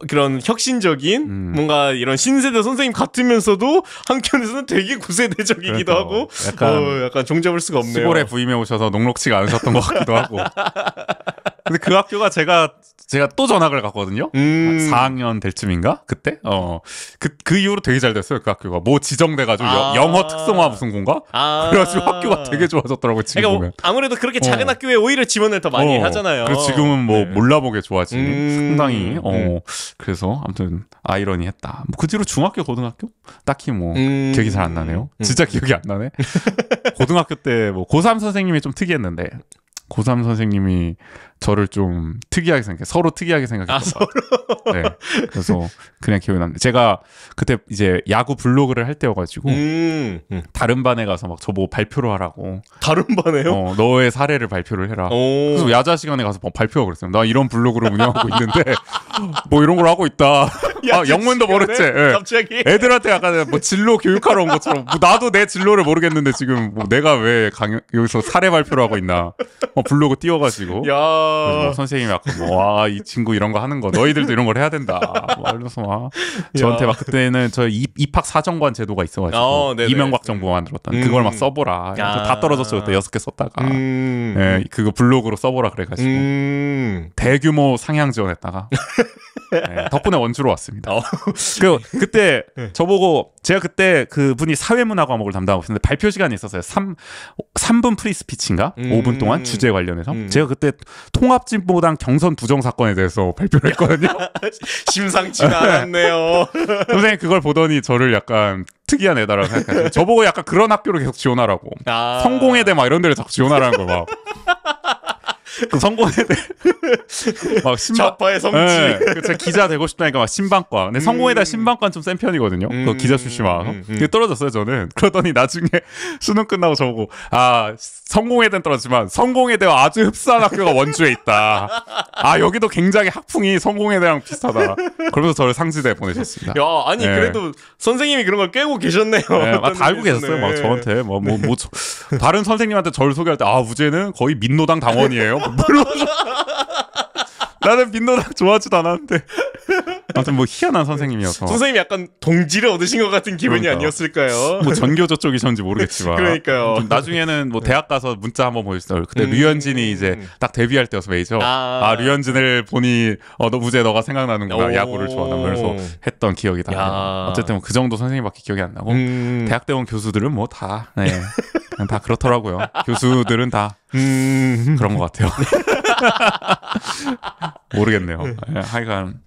그런 혁신적인 뭔가 이런 신세대 선생님 같으면서도 한편에서는 되게 구세대적이기도 하고 약간 종잡을 수가 없네요. 시골에 부임해 오셔서 녹록치가 않으셨던 것 같기도 하고. 근데 그 학교가 제가 또 전학을 갔거든요. 4학년 될 쯤인가? 그때? 그 이후로 되게 잘 됐어요. 그 학교가. 지정돼가지고 영어 특성화 무슨 건가? 그래가지고 학교가 되게 좋아졌더라고요. 지금 그러니까 보면. 아무래도 그렇게 작은 학교에 오히려 지원을 더 많이 하잖아요. 그래서 지금은 몰라보게 좋아지는 상당히. 그래서 아무튼 아이러니했다. 그 뒤로 중학교, 고등학교? 딱히 기억이 잘 안 나네요. 진짜 기억이 안 나네. 고등학교 때 고3 선생님이 좀 특이했는데 고3 선생님이 저를 좀 특이하게 서로 특이하게 생각했던 서로? 네. 그래서 그냥 기억이 납니다. 제가 그때 이제 야구 블로그를 할 때여가지고 다른 반에 가서 막 저보고 발표를 하라고. 다른 반에요? 너의 사례를 발표를 해라. 그래서 야자 시간에 가서 발표하고 그랬어요. 나 이런 블로그를 운영하고 있는데 이런 걸 하고 있다. 영문도 모르지. 네. 갑자기? 애들한테 약간 진로 교육하러 온 것처럼 나도 내 진로를 모르겠는데 지금 내가 왜 여기서 사례 발표를 하고 있나. 블로그 띄워가지고. 그래서 선생님이 아까 이 친구 이런 거 하는 거 너희들도 이런 걸 해야 된다. 이러면서 저한테 그때는 저희 입학 사정관 제도가 있어가지고 이명박 정부가 만들었던 그걸 막 써보라. 다 떨어졌죠. 그때 6개 썼다가 네, 그거 블로그로 써보라 그래가지고 대규모 상향 지원했다가 네, 덕분에 원주로 왔습니다. 그때 저보고 제가 그때 그분이 사회문화 과목을 담당하고 있었는데 발표 시간이 있었어요. 3분 프리스피치인가? 5분 동안 주제 관련해서 제가 그때 통합진보당 경선 부정 사건에 대해서 발표를 했거든요. 심상치가 않았네요. 선생님 그걸 보더니 저를 약간 특이한 애다라고 생각하시고 저보고 약간 그런 학교를 계속 지원하라고 성공회대 막 이런 데를 자꾸 지원하라는 거 막. 그 성공회대 막 좌파의 성지. 네, 제가 기자 되고 싶다니까 막 신방과. 근데 성공회대 신방과는 좀 센 편이거든요. 그 기자 출신 와서 떨어졌어요 저는. 그러더니 나중에 수능 끝나고 저보고 성공회대는 떨어지만 성공회대와 아주 흡사한 학교가 원주에 있다. 여기도 굉장히 학풍이 성공회대랑 비슷하다. 그러면서 저를 상지대에 보내셨습니다. 아니 네. 그래도 선생님이 그런 걸 깨고 계셨네요. 네, 다 알고 계셨어요. 막 저한테 다른 선생님한테 저를 소개할 때 우재는 거의 민노당 당원이에요. 나는 민노당 좋아하지도 않았는데 아무튼 희한한 선생님이어서 선생님이 약간 동지를 얻으신 것 같은 기분이 아니었을까요? 전교조 쪽이셨는지 모르겠지만 그러니까요. 나중에는 대학 가서 문자 한번 보여주세요. 그때 류현진이 이제 딱 데뷔할 때여서 메이저 류현진을 보니 우재 너가 생각나는구나. 야구를 좋아한다. 그래서 했던 기억이 다 어쨌든 그 정도 선생님밖에 기억이 안 나고 대학 때 온 교수들은 다 그냥 다 그렇더라고요. 교수들은 다 그런 것 같아요. 모르겠네요. 네, 하여간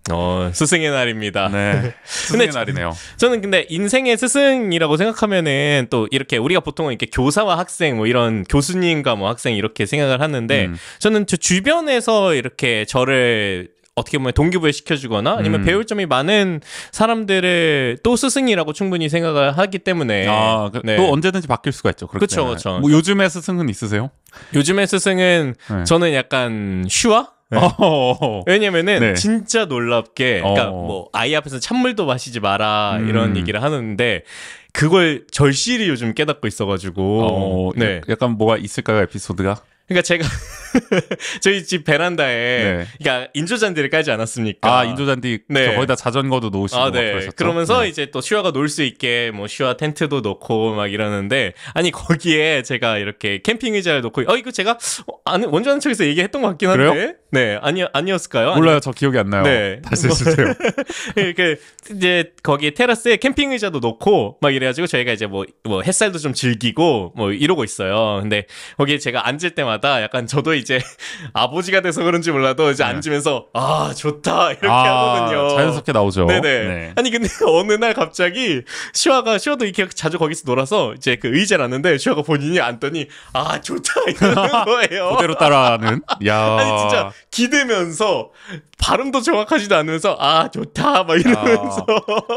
스승의 날입니다. 네, 스승의 날이네요. 저는 근데 인생의 스승이라고 생각하면은 또 이렇게 우리가 보통은 이렇게 교사와 학생 이런 교수님과 학생 이렇게 생각을 하는데 저는 저 주변에서 이렇게 저를 어떻게 보면 동기부여 시켜주거나 아니면 배울 점이 많은 사람들을 또 스승이라고 충분히 생각을 하기 때문에 네. 또 언제든지 바뀔 수가 있죠. 그렇죠, 그렇죠. 뭐 요즘의 스승은 있으세요? 요즘의 스승은 네. 저는 약간 슈아? 네. 왜냐면은 네. 진짜 놀랍게 그러니까 뭐 아이 앞에서 찬물도 마시지 마라 이런 얘기를 하는데 그걸 절실히 요즘 깨닫고 있어가지고 네. 약간 뭐가 있을까요, 에피소드가? 그러니까 제가 저희 집 베란다에 네. 그러니까 인조잔디를 깔지 않았습니까? 인조잔디 네. 거기다 자전거도 놓으시고 네. 그러셨죠? 그러면서 네. 이제 또 슈아가 놀 수 있게 뭐 슈아 텐트도 놓고 막 이러는데 아니 거기에 제가 이렇게 캠핑 의자를 놓고 이거 제가 원주 하는 척에서 얘기했던 것 같긴 한데 그래요? 네 아니었을까요? 몰라요. 저 기억이 안 나요. 네. 다시 해주세요. 이렇게 이제 거기 테라스에 캠핑 의자도 놓고 막 이래가지고 저희가 이제 뭐 햇살도 좀 즐기고 뭐 이러고 있어요. 근데 거기에 제가 앉을 때마다 약간 저도 이제 아버지가 돼서 그런지 몰라도 이제 네. 앉으면서 좋다 이렇게 하거든요. 자연스럽게 나오죠. 네네. 네. 아니 근데 어느 날 갑자기 슈아도 이렇게 자주 거기서 놀아서 이제 그 의자를 놨는데 슈아가 본인이 앉더니 좋다 이러는 거예요. 그대로 따라하는. 야. 아니 진짜 기대면서 발음도 정확하지도 않으면서 좋다 막 이러면서.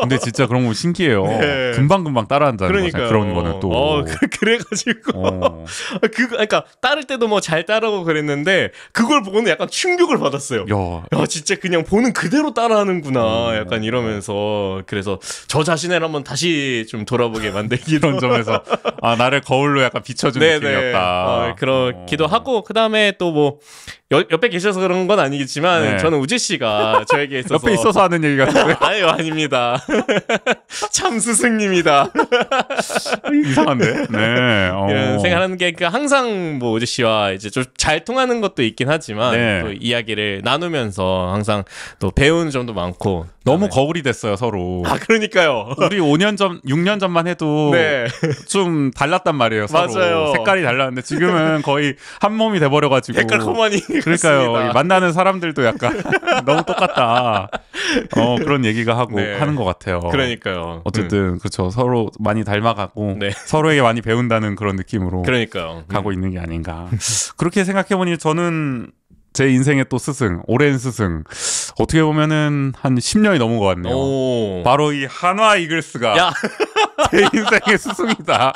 근데 진짜 그런 거 신기해요. 네. 금방 따라한다는 거죠. 그런 거는 또. 그래가지고 그러니까 따를 때도 뭐 잘 따라하고 그랬는데 그걸 보고는 약간 충격을 받았어요. 야 진짜 그냥 보는 그대로 따라하는구나. 약간 이러면서 그래서 저 자신을 한번 다시 좀 돌아보게 만들기 이런 점에서 나를 거울로 약간 비춰준 느낌이었다. 그렇기도 하고 그 다음에 또 뭐 옆에 계셔서 그런 건 아니겠지만 네. 저는 우재 씨가 저에게 있어서 옆에 있어서 하는 얘기 같은데 아닙니다. 참 스승님이다. 이상한데. 네. 이런 생각하는 게 그러니까 항상 뭐 우재 씨와 이제 좀 잘 통하는 것도 있긴 하지만 네. 또 이야기를 나누면서 항상 또 배우는 점도 많고 너무 거울이 됐어요 서로. 그러니까요. 우리 5년 전, 6년 전만 해도 네. 좀 달랐단 말이에요. 서로. 맞아요. 색깔이 달랐는데 지금은 거의 한 몸이 돼버려가지고. 백갈코마니. 그러니까요. 만나는 사람들도 약간 너무 똑같다. 그런 얘기가 하고 네. 하는 것 같아요. 그러니까요. 어쨌든 그렇죠. 서로 많이 닮아가고 네. 서로에게 많이 배운다는 그런 느낌으로. 그러니까요. 가고 있는 게 아닌가. 그렇게 생각해보니 저는. 제 인생의 또 스승, 오랜 스승. 어떻게 보면은 한 10년이 넘은 것 같네요. 바로 이 한화 이글스가 제 인생의 스승이다.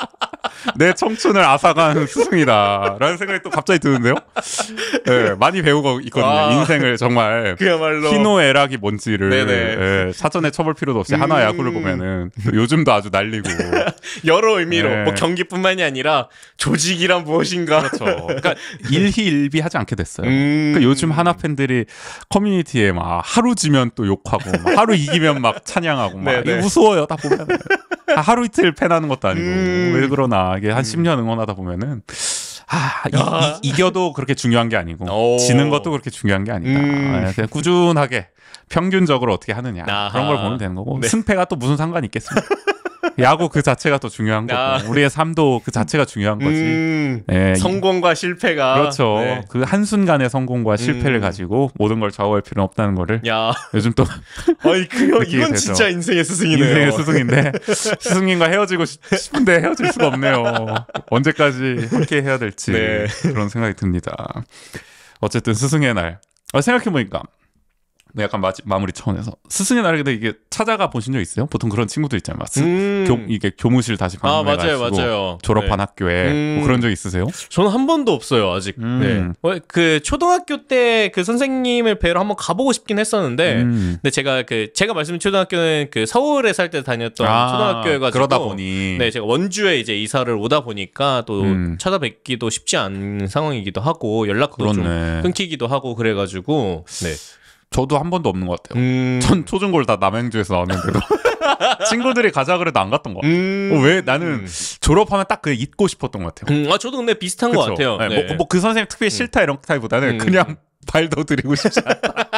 내 청춘을 앗아간 스승이다. 라는 생각이 또 갑자기 드는데요. 네, 많이 배우고 있거든요. 인생을 정말. 그야말로. 희노애락이 뭔지를. 네, 사전에 쳐볼 필요도 없이 한화 야구를 보면은 요즘도 아주 날리고. 여러 의미로. 네. 뭐 경기뿐만이 아니라 조직이란 무엇인가. 그렇죠. 그러니까 일희일비하지 않게 됐어요. 그러니까 요즘 하나 팬들이 커뮤니티에 막 하루 지면 또 욕하고 막 하루 이기면 막 찬양하고 막 이게 우스워요. 다 보면 하루 이틀 팬하는 것도 아니고 왜 그러나 이게 한 10년 응원하다 보면은 이겨도 그렇게 중요한 게 아니고 지는 것도 그렇게 중요한 게 아니다. 그냥 꾸준하게 평균적으로 어떻게 하느냐 그런 걸 보면 되는 거고 네. 승패가 또 무슨 상관이 있겠습니까? 야구 그 자체가 또 중요한 거고 우리의 삶도 그 자체가 중요한 거지. 네. 성공과 실패가 그렇죠. 네. 그 한순간의 성공과 실패를 가지고 모든 걸 좌우할 필요는 없다는 거를 요즘 또 이건 진짜 인생의 스승이네요. 인생의 스승인데 스승님과 헤어지고 싶은데 헤어질 수가 없네요. 언제까지 함께 해야 될지 네. 그런 생각이 듭니다. 어쨌든 스승의 날 생각해보니까 약간 마무리 차원에서 스승의 날에 이게 찾아가 보신 적 있어요? 보통 그런 친구들 있잖아요. 이게 교무실 다시 방문해가지고 맞아요. 졸업한 네. 학교에 뭐 그런 적 있으세요? 저는 한 번도 없어요 아직. 네. 그 초등학교 때 그 선생님을 뵈러 한번 가보고 싶긴 했었는데, 근데 제가 말씀드린 초등학교는 그 서울에 살 때 다녔던 초등학교여가지고 그러다 보니 네 제가 원주에 이제 이사를 오다 보니까 또 찾아뵙기도 쉽지 않은 상황이기도 하고 연락도 좀 끊기기도 하고 그래가지고 네. 저도 한 번도 없는 것 같아요. 전 초중고를 다 남양주에서 나왔는데도 친구들이 가자 그래도 안 갔던 것 같아요. 왜 나는 졸업하면 딱 그 잊고 싶었던 것 같아요. 저도 근데 비슷한 것 같아요. 네. 네. 뭐 그 선생님 특별히 싫다 이런 타입보다는 그냥 발도 드리고 싶지 않다.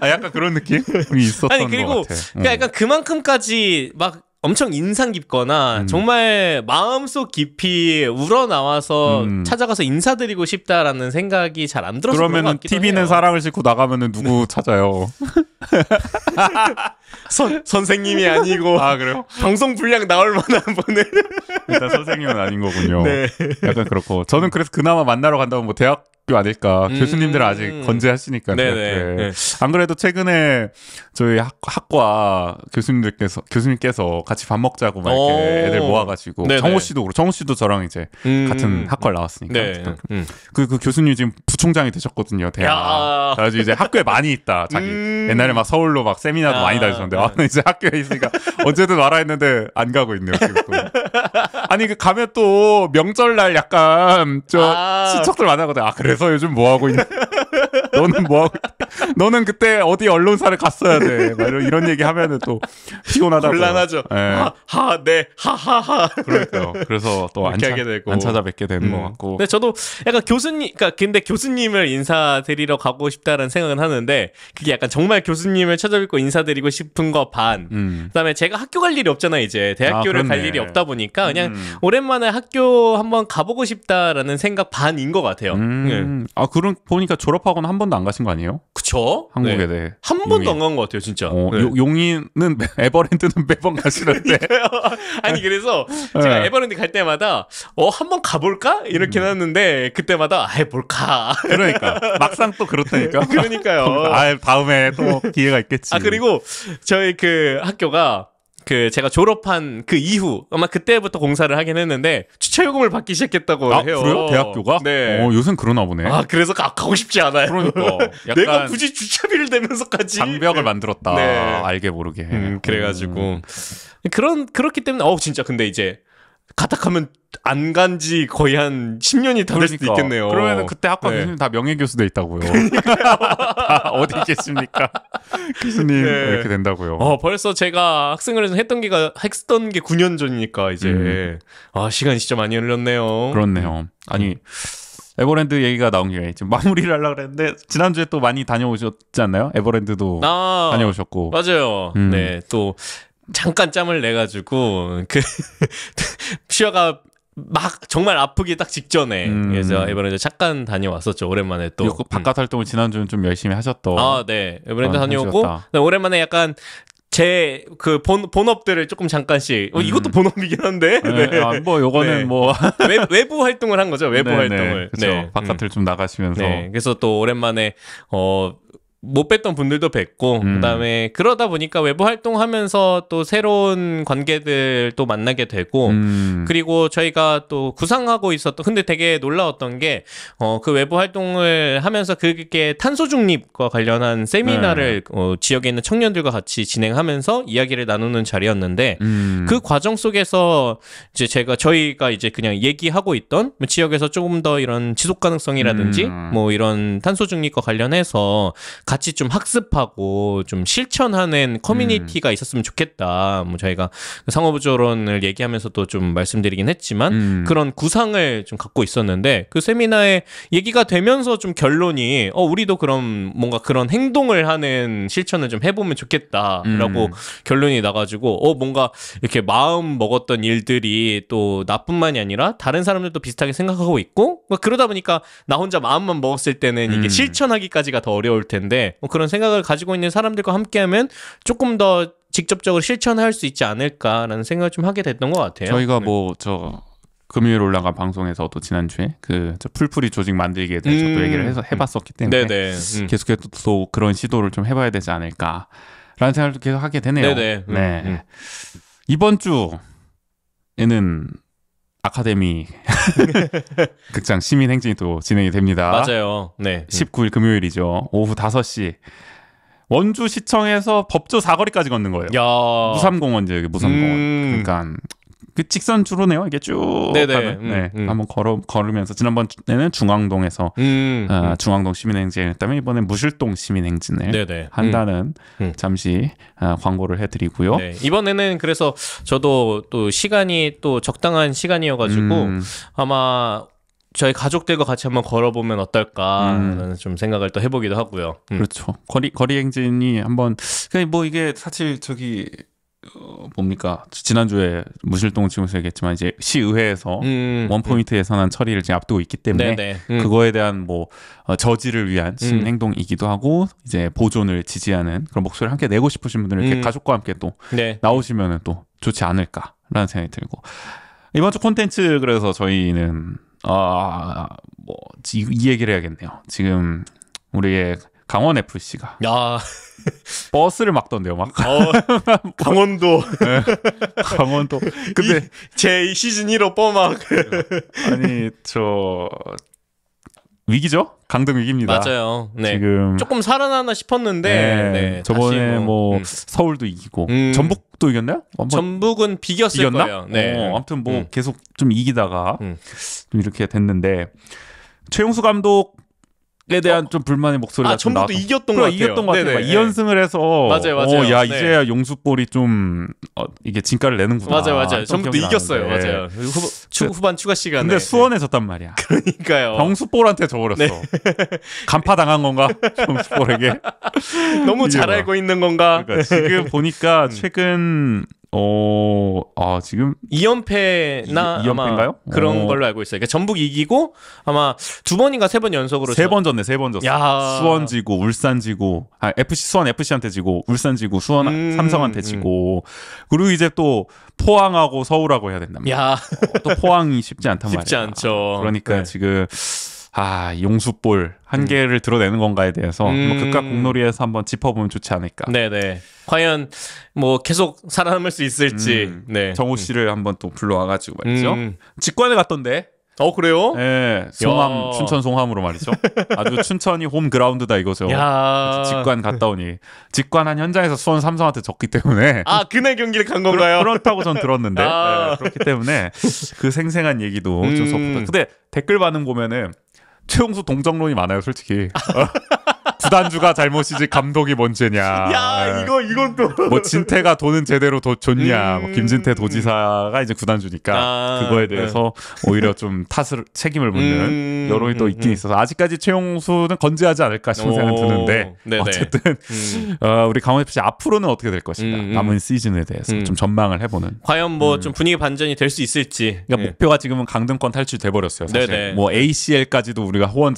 약간 그런 느낌이 있었던 것 같아요. 그러니까 약간 그만큼까지 막 엄청 인상 깊거나 정말 마음속 깊이 우러나와서 찾아가서 인사드리고 싶다라는 생각이 잘 안 들어서 그런 것 그러면은 같기도 TV는 해요. 사랑을 싣고 나가면은 누구 찾아요? 선생님이 아니고 그래요? 방송 분량 나올 만한 분을 일단 선생님은 아닌 거군요. 네. 약간 그렇고 저는 그래서 그나마 만나러 간다면 뭐 대학 학교 아닐까. 교수님들은 아직 건재하시니까. 네네. 안 그래도 최근에 저희 학과 교수님께서 같이 밥 먹자고 막 이렇게 애들 모아가지고 정호 씨도 저랑 이제 같은 학과를 나왔으니까. 네. 그 교수님 지금 부총장이 되셨거든요. 대학. 그래서 이제 학교에 많이 있다. 자기 옛날에 막 서울로 막 세미나도 많이 다니셨는데 이제 학교에 있으니까 언제든 와라 했는데 안 가고 있네요. 지금 또. 아니 가면 또 명절날 약간 친척들 만나거든. 그래서 요즘 뭐 하고 있냐? 너는 뭐 하고 있냐? 너는 그때 어디 언론사를 갔어야 돼. 막 이런 얘기 하면은 또 피곤하다고. 곤란하죠. 네, 하하하. 그러니까요. 그래서 또 안 찾아뵙게 되는 것 같고. 근데 저도 약간 근데 교수님을 인사드리러 가고 싶다라는 생각은 하는데 그게 약간 정말 교수님을 찾아뵙고 인사드리고 싶은 거 반. 그다음에 제가 학교 갈 일이 없잖아요. 이제 대학교를 갈 일이 없다 보니까 그냥 오랜만에 학교 한번 가보고 싶다라는 생각 반인 것 같아요. 그럼 보니까 졸업하고는 한 번도 안 가신 거 아니에요? 그쵸? 한국에 한 번도 안 간 것 같아요, 진짜. 용인은 에버랜드는 매번 가시는데. 아니 그래서 제가 에버랜드 갈 때마다 한 번 가볼까 이렇게 해놨는데 그때마다 뭘 가. 그러니까 막상 또 그렇다니까. 그러니까요. 다음에 또 기회가 있겠지. 그리고 저희 그 학교가 제가 졸업한 그 이후 아마 그때부터 공사를 하긴 했는데 주차요금을 받기 시작했다고 해요. 그래요? 대학교가? 네. 요새는 그러나 보네. 그래서 가고 싶지 않아요. 그러니까 약간 내가 굳이 주차비를 내면서까지 장벽을 만들었다. 네. 알게 모르게. 그래가지고 그렇기 때문에 진짜 근데 이제 가탁하면 안 간지 거의 한 10년이 다 될 수도 있겠네요. 그러면 그때 학과 교수님 다 명예교수 돼 있다고요. 어디 계십니까? 교수님 이렇게 된다고요. 벌써 제가 학생을 했던 게 9년 전이니까 이제 시간이 진짜 많이 흘렀네요. 그렇네요. 아니 에버랜드 얘기가 나온 게 지금 마무리를 하려고 그랬는데 지난주에 또 많이 다녀오셨지 않나요? 에버랜드도 다녀오셨고. 맞아요. 네, 또 잠깐 짬을 내가지고 슈아가 막 정말 아프기 딱 직전에 그래서 에버랜드 잠깐 다녀왔었죠. 오랜만에 또 바깥 활동을 지난주는 좀 열심히 하셨던. 네, 에버랜드 다녀오고 오랜만에 약간 제 본업들을 조금 잠깐씩 이것도 본업이긴 한데 요거는 외부 활동을 한 거죠. 외부 활동을. 그렇죠. 바깥을 좀 나가시면서. 그래서 또 오랜만에 못 뵀던 분들도 뵙고 그다음에 그러다 보니까 외부 활동하면서 또 새로운 관계들 또 만나게 되고 그리고 저희가 또 구상하고 있었던 근데 되게 놀라웠던 게 그 외부 활동을 하면서 그게 탄소 중립과 관련한 세미나를 지역에 있는 청년들과 같이 진행하면서 이야기를 나누는 자리였는데 그 과정 속에서 이제 저희가 이제 그냥 얘기하고 있던 지역에서 조금 더 이런 지속 가능성이라든지 이런 탄소 중립과 관련해서 같이 좀 학습하고 좀 실천하는 커뮤니티가 있었으면 좋겠다. 저희가 상호부조론을 얘기하면서도 좀 말씀드리긴 했지만 그런 구상을 좀 갖고 있었는데 그 세미나에 얘기가 되면서 좀 결론이 우리도 그럼 뭔가 그런 행동을 하는 실천을 좀 해보면 좋겠다라고 결론이 나가지고 뭔가 이렇게 마음 먹었던 일들이 또 나뿐만이 아니라 다른 사람들도 비슷하게 생각하고 있고 그러다 보니까 나 혼자 마음만 먹었을 때는 이게 실천하기까지가 더 어려울 텐데 그런 생각을 가지고 있는 사람들과 함께하면 조금 더 직접적으로 실천할 수 있지 않을까라는 생각을 좀 하게 됐던 것 같아요. 저희가 금요일 올라간 방송에서도 지난주에 풀풀이 조직 만들기에 대해서 또 얘기를 해봤었기 때문에 계속해서 또 그런 시도를 좀 해봐야 되지 않을까라는 생각을 계속 하게 되네요. 네. 이번 주에는 아카데미 극장 시민행진이 또 진행이 됩니다. 맞아요. 네. 19일 금요일이죠. 오후 5시. 원주시청에서 법조 사거리까지 걷는 거예요. 무삼공원이죠. 여기 무삼공원. 그러니까 그 직선주로네요. 이게 쭉 가면. 한번 걸으면서 지난번에는 중앙동에서 중앙동 시민행진을 했다면 이번엔 무실동 시민행진을 한다는 잠시 광고를 해드리고요. 이번에는 그래서 저도 또 시간이 또 적당한 시간이어가지고 아마 저희 가족들과 같이 한번 걸어보면 어떨까라는 좀 생각을 또 해보기도 하고요. 그렇죠. 거리 행진이 한번 이게 사실 뭡니까 지난주에 무실동 지구에서 얘기했지만 이제 시의회에서 원포인트 예산안 처리를 지금 앞두고 있기 때문에 그거에 대한 저지를 위한 시민행동이기도 하고 이제 보존을 지지하는 그런 목소리를 함께 내고 싶으신 분들은 이렇게 가족과 함께 또 나오시면은 또 좋지 않을까라는 생각이 들고 이번 주 콘텐츠 그래서 저희는 이 얘기를 해야겠네요. 지금 우리의 강원 FC가 버스를 막던데요, 막. 강원도. 네, 강원도. 근데 제 시즌 1호 뻐막. 아니 위기죠? 강등 위기입니다. 맞아요. 네. 지금 조금 살아나나 싶었는데 저번에 서울도 이기고 전북도 이겼나요? 전북은 비겼을 이겼나? 거예요. 네. 아무튼 계속 좀 이기다가 좀 이렇게 됐는데 최용수 감독 에 대한 좀 불만의 목소리가 좀 전북도 이겼던 것 같아요. 이겼던 것 같아요. 2연승을 해서 맞아요. 이제야 용수볼이 좀 이게 진가를 내는구나. 맞아요. 전북도 이겼어요. 맞아요. 후반 추가 시간에. 근데 수원에 졌단 말이야. 그러니까요. 병수볼한테 져버렸어. 간파당한 건가? 병수볼에게. 너무 잘 알고 있는 건가? 그러니까 지금 보니까 최근 지금 2연패나 2연패인가요? 그런 걸로 알고 있어요. 그러니까 전북 이기고 아마 2번인가 3번 연속으로 3번 졌네. 수원 지고 울산 지고 수원 FC한테 지고 울산 지고 수원 삼성한테 지고 그리고 이제 또 포항하고 서울하고 해야 된답니다. 또 포항이 쉽지 않단 말이에요. 쉽지 않죠. 그러니까 지금 용수볼 한계를 드러내는 건가에 대해서 극과 공놀이에서 한번 짚어보면 좋지 않을까. 네네. 과연 계속 살아남을 수 있을지. 네. 정우 씨를 한번 또 불러와가지고 말이죠. 직관에 갔던데. 그래요? 네. 춘천 송함으로 말이죠. 아주 춘천이 홈그라운드다 이거죠. 직관 갔다 오니. 직관한 현장에서 수원 삼성한테 졌기 때문에. 그날 경기를 간 건가요? 그렇다고 전 들었는데. 그렇기 때문에 그 생생한 얘기도 좀 섭섭다. 근데 댓글 반응 보면은 최용수 동정론이 많아요, 솔직히. 구단주가 잘못이지 감독이 뭔 죄냐. 이건 또. 진태가 돈은 제대로 줬냐. 김진태 도지사가 이제 구단주니까 그거에 대해서 오히려 좀 책임을 묻는 여론이 또 있긴 있어서 아직까지 최용수는 건재하지 않을까 싶은 생각은 드는데 어쨌든 우리 강원FC 앞으로는 어떻게 될 것인가. 남은 시즌에 대해서 좀 전망을 해보는. 과연 좀 분위기 반전이 될 수 있을지. 그러니까 목표가 지금은 강등권 탈출돼 버렸어요. 사실. ACL까지도 우리가 호원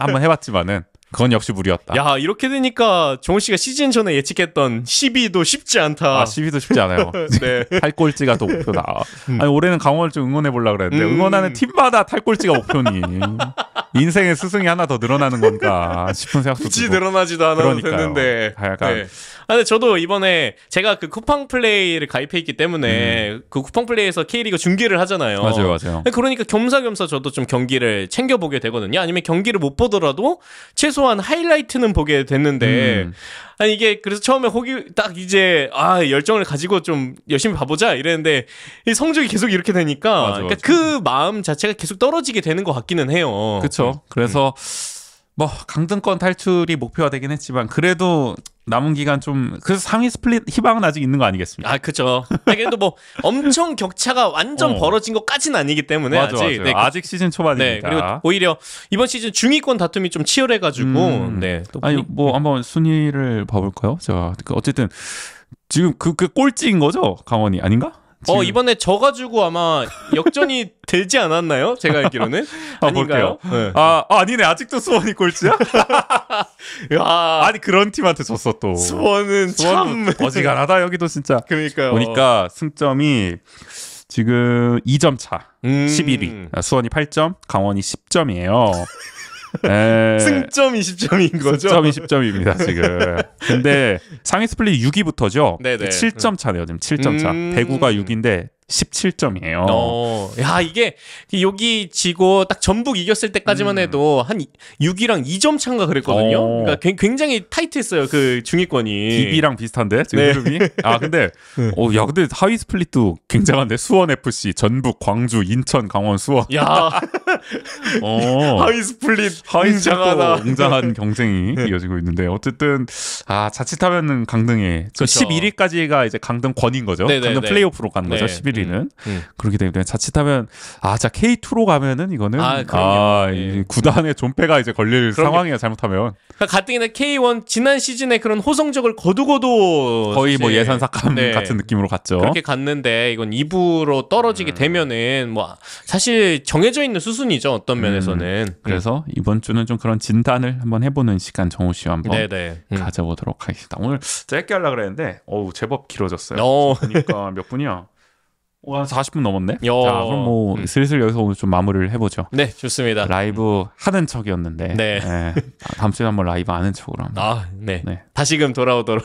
한번 해봤지만은. 그건 역시 무리였다. 이렇게 되니까 정우 씨가 시즌 전에 예측했던 10위도 쉽지 않다. 10위도 쉽지 않아요. 8골찌가 더 목표다. 아니 올해는 강원을 좀 응원해 보려고 그랬는데 응원하는 팀마다 8골찌가 목표니. 인생의 스승이 하나 더 늘어나는 건가 싶은 생각도 들고. 굳이 늘어나지도 않아도 됐는데. 약간. 근데 저도 이번에 제가 그 쿠팡 플레이를 가입해 있기 때문에 그 쿠팡 플레이에서 K리그 중계를 하잖아요. 맞아요. 그러니까 겸사겸사 저도 좀 경기를 챙겨보게 되거든요. 아니면 경기를 못 보더라도 최소한 하이라이트는 보게 됐는데 이게 그래서 처음에 딱 이제 열정을 가지고 좀 열심히 봐보자 이랬는데 이 성적이 계속 이렇게 되니까 그러니까 그 마음 자체가 계속 떨어지게 되는 것 같기는 해요. 그렇죠. 그래서 강등권 탈출이 목표가 되긴 했지만 그래도 남은 기간 그래서 상위 스플릿 희망은 아직 있는 거 아니겠습니까? 그렇죠. 그래도 엄청 격차가 완전 벌어진 것까지는 아니기 때문에 맞아요. 아직 시즌 초반이니까. 그리고 오히려 이번 시즌 중위권 다툼이 좀 치열해가지고 또 한번 순위를 봐볼까요? 제가 어쨌든 지금 그 꼴찌인 거죠, 강원이 아닌가? 이번에 져가지고 아마 역전이 되지 않았나요? 제가 알기로는. 아닌가요? 볼게요. 아니네. 아직도 수원이 꼴찌야? 아니 그런 팀한테 졌어 또. 수원은 참 어지간하다 여기도 진짜. 그러니까요. 보니까 승점이 지금 2점 차. 11위. 수원이 8점, 강원이 10점이에요. 승점이 10점인 거죠? 승점이 10점입니다 지금. 근데 상위 스플릿 6위부터죠. 네네. 7점 차네요 지금. 7점 차. 대구가 6위인데 17점이에요. 이게 여기 지고 딱 전북 이겼을 때까지만 해도 한 6위랑 2점 차인가 그랬거든요. 그러니까 굉장히 타이트했어요 그 중위권이. DB랑 비슷한데 지금 흐름이. 근데 근데 하위 스플릿도 굉장한데 수원 FC, 전북, 광주, 인천, 강원, 수원. 하위 스플릿 웅장한 경쟁이 이어지고 있는데 어쨌든 자칫하면은 강등에 11위까지가 이제 강등권인 거죠. 강등 플레이오프로 가는 거죠. 11위는 그렇기 때문에 자칫하면 자 K2로 가면은 이거는 구단의 존폐가 이제 걸릴 상황이야 잘못하면. 그러니까 가뜩이나 K1 지난 시즌에 그런 호성적을 거두고도 거의 예산 삭감 같은 느낌으로 갔죠. 그렇게 갔는데 이건 2부로 떨어지게 되면은 사실 정해져 있는 수순이죠 어떤 면에서는. 그래서 이번 주는 좀 그런 진단을 한번 해보는 시간 정우 씨와 한번 가져보도록 하겠습니다. 오늘 짧게 하려고 그랬는데 제법 길어졌어요. 그러니까 몇 분이야? 와, 40분 넘었네. 자, 그럼 뭐 슬슬 여기서 오늘 좀 마무리를 해보죠. 네, 좋습니다. 라이브 하는 척이었는데, 네. 네. 다음 주에 한번 라이브 안 하는 척으로 한번. 네. 다시금 돌아오도록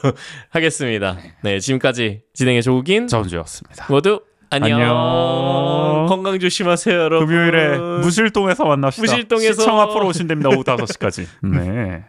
하겠습니다. 네, 지금까지 진행해 조우긴 전주였습니다. 모두 안녕. 건강 조심하세요, 여러분. 금요일에 무실동에서 만납시다. 무실동에서 시청 앞으로 오시면 됩니다. 오후 5시까지. 네.